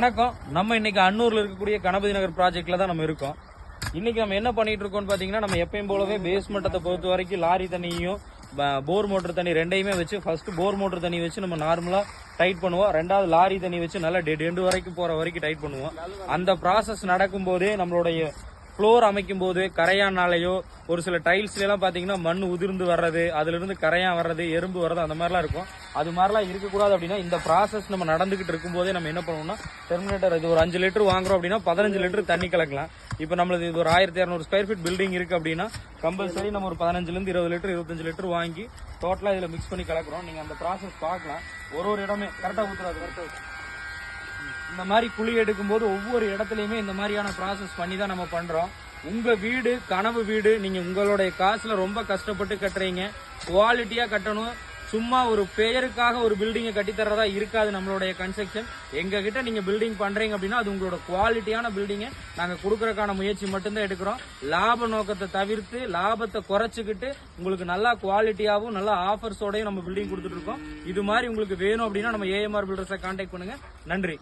வணக்கம். நம்ம இன்னைக்கு அன்னூர்ல இருக்கக்கூடிய கணபதி நகர் ப்ராஜெக்ட்ல தான் நம்ம இருக்கோம். இன்னைக்கு நம்ம என்ன பண்ணிட்டு இருக்கோம்னு பாத்தீங்கன்னா, நம்ம எப்பயும் போலவே பேஸ்மெண்ட்டை பொறுத்த வரைக்கும் லாரி தண்ணியும் போர் மோட்டர் தண்ணி ரெண்டையுமே வச்சு ஃபர்ஸ்ட் போர் மோட்டர் தண்ணி வச்சு நம்ம நார்மலா டைட் பண்ணுவோம். ரெண்டாவது லாரி தண்ணி வச்சு நல்லா டெண்டு வரைக்கும் போற வரைக்கும் டைட் பண்ணுவோம். அந்த ப்ராசஸ் நடக்கும் போதே நம்மளுடைய ஃப்ளோர் அமைக்கும் போது கரையானாலேயோ ஒரு சில டைல்ஸ்ல எல்லாம் பாத்தீங்கன்னா மண் உதிர்ந்து வர்றது, அதுல இருந்து கரையான் வர்றது, எறும்பு வர்றது, அந்த மாதிரிலாம் இருக்கும். அது மாதிரிலாம் இருக்கக்கூடாது அப்படின்னா இந்த ப்ராசஸ் நம்ம நடந்துகிட்டு இருக்கும் போதே நம்ம என்ன பண்ணுவோம்னா, டெர்மினேட்டர் இது ஒரு 5 லிட்டர் வாங்குறோம் அப்படின்னா 15 லிட்டர் தண்ணி கலக்கலாம். இப்ப நம்மளுக்கு இது ஒரு 1200 ஸ்கொயர் ஃபீட் பில்டிங் இருக்கு அப்படின்னா கம்பல்சரி நம்ம ஒரு 15 இருந்து 20 லிட்டர் 25 லிட்டர் வாங்கி டோட்டலா இதுல மிக்ஸ் பண்ணி கலக்குறோம். நீங்க அந்த ப்ராசஸ் பார்க்கலாம். ஒரு இடமே கரெக்டா ஊத்துறாது. இந்த மாதிரி குழி எடுக்கும் போது ஒவ்வொரு இடத்துலயுமே இந்த மாதிரியான ப்ராசஸ் பண்ணி தான் நம்ம பண்றோம். உங்க வீடு கனவு வீடு, நீங்க உங்களுடைய காசுல ரொம்ப கஷ்டப்பட்டு கட்டுறீங்க, குவாலிட்டியா கட்டணும். சும்மா ஒரு பெயருக்காக ஒரு பில்டிங்கை கட்டித்தரதா இருக்காது நம்மளுடைய கன்ஸ்ட்ரக்ஷன். எங்க கிட்ட நீங்க பில்டிங் பண்றீங்க அப்படின்னா அது உங்களோட குவாலிட்டியான பில்டிங்கை நாங்க கொடுக்கறதுக்கான முயற்சி மட்டும்தான் எடுக்கிறோம். லாப நோக்கத்தை தவிர்த்து லாபத்தை குறைச்சிக்கிட்டு உங்களுக்கு நல்லா குவாலிட்டியாவும் நல்லா ஆஃபர்ஸோடய நம்ம பில்டிங் கொடுத்துட்டு இருக்கோம். இது மாதிரி உங்களுக்கு வேணும் அப்படின்னா நம்ம ஏஎம்ஆர் பில்டர்ஸை கான்டாக்ட் பண்ணுங்க. நன்றி.